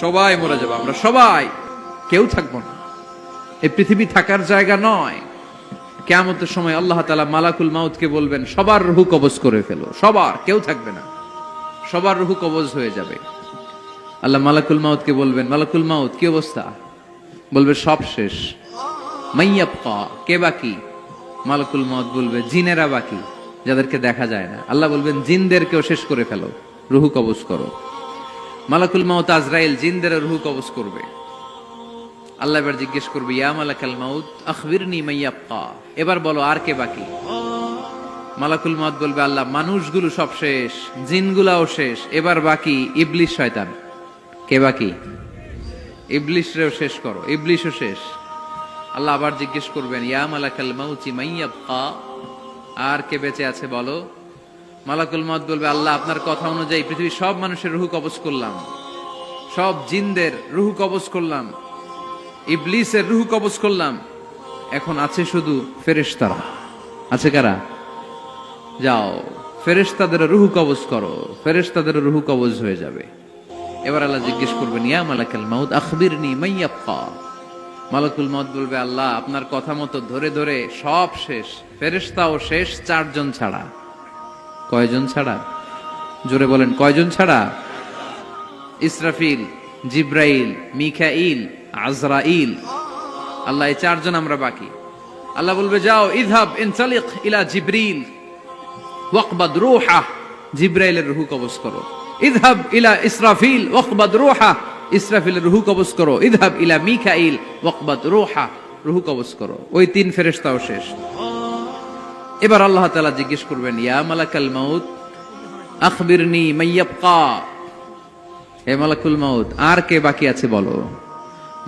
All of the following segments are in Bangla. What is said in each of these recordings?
সবাই মরে যাবো, আমরা সবাই, কেউ থাকবো না। এই পৃথিবী থাকার জায়গা নয়। কিয়ামতের সময় আল্লাহ তাআলা মালাকুল মাউতকে বলবেন, সবার রূহ কবজ করে ফেলো, সবার, কেউ থাকবে না, সবার রূহ কবজ হয়ে যাবে। আল্লাহ মালাকুল মাউতকে বলবেন, মালাকুল মাউত কি অবস্থা? বলবে সব শেষ। মাইয়াবকা, কে বাকি? মালাকুল মাউত বলবে জিনেরা বাকি, যাদেরকে দেখা যায় না। আল্লাহ বলবেন জিনদেরকেও শেষ করে ফেলো, রূহ কবজ করো। মালাকুল মাউত আজরাইল জিনদের রূহ কবজ করবে। আল্লাহ এবার জিজ্ঞেস করবে, ইয়া মালাকাল মাউত আখবিরনি মাইয়াবকা, এবার বলো আর কে বাকি? মালাকুল মাউত বলবে, আল্লাহ মানুষগুলো সব শেষ, জিনগুলাও শেষ, এবার বাকি ইবলিশ শয়তান। কে বাকি? ইবলিশরেও শেষ করো, ইবলিশও শেষ। আল্লাহ আবার জিজ্ঞেস করবেন, ইয়া মালাকাল মাউতি মাইয়াবকা, আর কে বেঁচে আছে বলো। মালাকুল মাউত বলবে, আল্লাহ আপনার কথা অনুযায়ী পৃথিবীর সব মানুষের রূহ কবজ করলাম, সব জিনদের রূহ কবজ করলাম, ইবলিসের রূহ কবজ করলাম, এখন আছে শুধু ফেরেশতারা। আছে কারা? যাও ফেরেশতাদের রূহ কবজ করো, ফেরেশতাদের রূহ কবজ হয়ে যাবে। এবার আল্লাহ জিজ্ঞেস করবেন, ইয়া মালাকাল মাউত আখবিরনি মাইয়াবকা। মালাকুল মাউত বলবে, আল্লাহ আপনার কথা মতো ধরে ধরে সব শেষ, ফেরেশতাও শেষ, 4 জন ছাড়া। কয়জন ছাড়া? জোরে বলেন, কয়জন ছাড়া? ইসরাফিল, জিব্রাইল, মিকাইল, আজরাইল। আল্লাহ এই 4 জন আমরা বাকি। আল্লাহ বলবে, যাও ইযহাব ইনতালিক ইলা জিবরিল ওয়াকবাদ রূহা, জিব্রাইলের রূহ কবজ করো। ইযহাব ইলা ইসরাফিল ওয়াকবাদ রূহা, ইসরাফিলের রূহ কবজ করো। ইযহাব ইলা মিকাইল ওয়াকবাদ রূহা, রূহ কবজ করো। ওই 3 ফেরেশতাও শেষ। এবার আল্লাহ তাআলা জিজ্ঞেস করবেন, ইয়া মালাকাল মাউত আখবিরনি মাইয়াবকা, হে মালাকুল মাউত আর কে বাকি আছে বলো।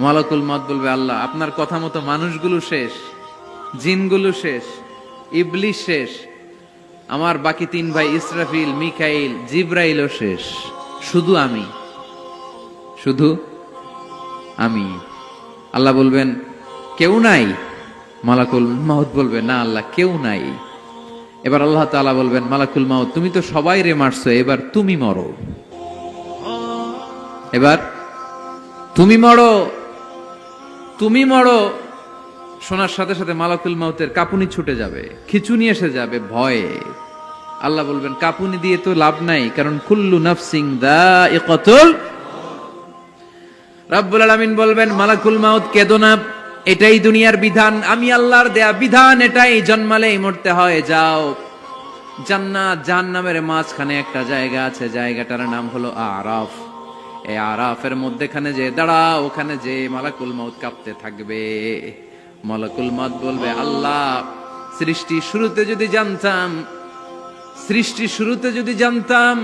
মালাকুল মাউত বলবে, আল্লাহ আপনার কথা মতো মানুষগুলো শেষ, জিনগুলো শেষ, ইবলিশ শেষ, আমার বাকি 3 ভাই ইসরাফিল, মিকাইল, জিব্রাইলও শেষ, শুধু আমি, শুধু আমি। আল্লাহ বলবেন, কেউ নাই? মালাকুল মাউত বলবে, না আল্লাহ কেউ নাই। এবার আল্লাহ তাআলা বলবেন, মালাকুল মাউত তুমি তো সবাই রে মারছো, এবার তুমি মরো, এবার তুমি মরো, তুমি মরো। শোনার সাথে সাথে মালাকুল মাউতের কাঁপুনি ছুটে যাবে, খিঁচুনি এসে যাবে ভয়ে। আল্লাহ বলবেন, কাঁপুনি দিয়ে তো লাভ নাই, কারণ কুল্লু নাফসিন যায়িকাতুল। রব্বুল আলামিন বলবেন, মালাকুল মাউত কেঁদো না, এটাই দুনিয়ার বিধান, আমি আল্লাহর দেয়া বিধান, এটাই, জন্মালেই মরতে হয়। যাও, জান্নাত জাহান্নামের মাঝখানে একটা জায়গা আছে, জায়গাটার নাম হলো আরাফ। এই আরাফের মধ্যেখানে যে দাঁড়া, ওখানে যে মালাকুল মাউত কাঁপতে থাকবে। মালাকুল মাউত বলবে, আল্লাহ সৃষ্টি শুরুতে যদি জানতাম, সৃষ্টি শুরুতে যদি জানতাম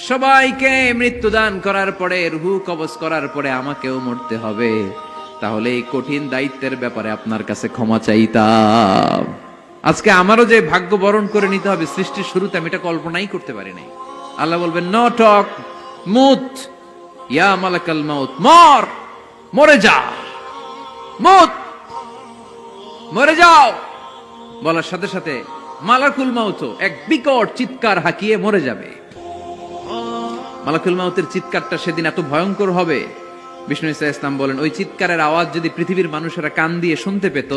সবাইকে মৃত্যুদান করার পরে, রূহ কবজ করার পরে আমাকেও মরতে হবে, তাহলে এই কঠিন দায়িত্বের ব্যাপারে আপনার কাছে ক্ষমা চাইতাম। আজকে আমারও যে ভাগ্য বরণ করে নিতে হবে সৃষ্টির শুরুতে, আমি এটা কল্পনাই করতে পারি নাই। আল্লাহ বলবেন, নো টক, মুত, ইয়া মালাকাল মাউত, মর, মরে যা, মুত, মরে যাও। বলার সাথে সাথে মালাকুল মাউত এক বিকট চিৎকার হাঁকিয়ে মরে যাবে। মালাকুল মাউতের চিৎকারটা সেদিন এত ভয়ঙ্কর হবে, বিষ্ণু ঈসা ইসলাম বলেন, ওই চিৎকারের আওয়াজ যদি পৃথিবীর মানুষেরা কান দিয়ে শুনতে পেত,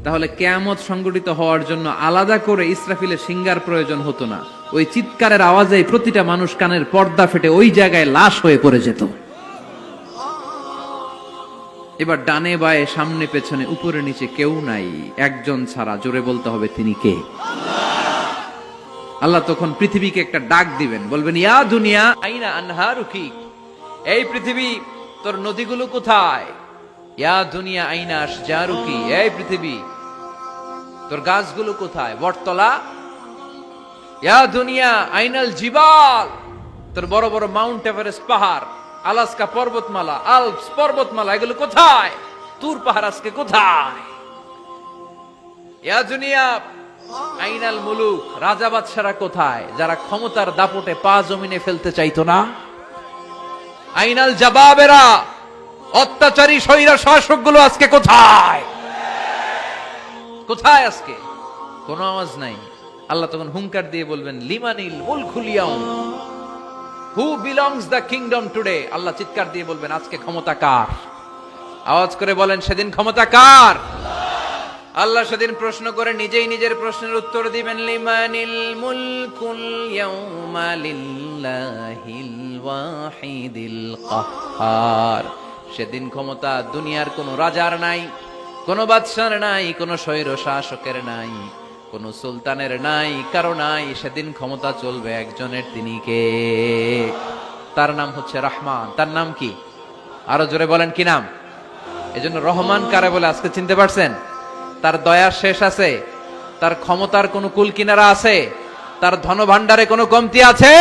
তাহলে কিয়ামত সংগঠিত হওয়ার জন্য আলাদা করে ইসরাফিলের সিঙ্গার প্রয়োজন হতো না। ওই চিৎকারের আওয়াজে প্রতিটা মানুষ কানের পর্দা ফেটে ওই জায়গায় লাশ হয়ে পড়ে যেত। এবার ডানে বায়ে সামনে পেছনে উপরে নিচে কেউ নাই, একজন ছাড়া। জোরে বলতে হবে, তিনি কে? আল্লাহ তখন পৃথিবীকে একটা ডাক দিবেন, বলবেন, ইয়া দুনিয়া আইনা আনহারুকি, এই পৃথিবী তোর নদীগুলো কোথায়? ইয়া দুনিয়া আইনা আশজারুকি, এই পৃথিবী তোর গাছগুলো কোথায়? বটতলা। ইয়া দুনিয়া আইনাল জিবাল, তোর বড় বড় মাউন্ট এভারেস্ট পাহাড়, আলাস্কা পর্বতমালা, আলপস পর্বতমালা, এগুলো কোথায়? তুর পাহাড় আজকে কোথায়? ইয়া দুনিয়া আইনাল মুলুক, রাজা বাদশারা কোথায়, যারা ক্ষমতার দাপটে পা জমিনে ফেলতে চাইতো না? আইনাল জাবাবেরা, অত্যাচারী স্বৈরা শাসকগুলো আজকে কোথায়? কোথায় আজকে? কোনো আওয়াজ নাই। আল্লাহ তখন হুঙ্কার দিয়ে বলবেন, লিমানিল মুলকুল ইয়াউম, who belongs the kingdom today? আল্লাহ চিৎকার দিয়ে বলবেন আজকে ক্ষমতা কার? আওয়াজ করে বলেন সেদিন ক্ষমতা কার? আল্লাহ সেদিন প্রশ্ন করে নিজেই নিজের প্রশ্নের উত্তর দিবেন, লিমানিল মুলকুল ইয়াউমা লিল্লাহিল ওয়াহিদিল কাহ্হার। সেদিন ক্ষমতা দুনিয়ার কোনো রাজার নাই, কোনো বাদশার নাই, কোনো স্বৈর শাসকের নাই, কোনো সুলতানের নাই, কারো নাই। সেদিন ক্ষমতা চলবে একজনের, তিনি কে? তার নাম হচ্ছে রহমান। তার নাম কি? আরো জোরে বলেন কি নাম? এজন্য রহমান কারে বলে আজকে চিনতে পারছেন? তার দয়ার শেষ আছে? তার ক্ষমতার কোনো কুল কিনারা আছে? তার ধন ভাণ্ডারে কোনো কমতি আছে?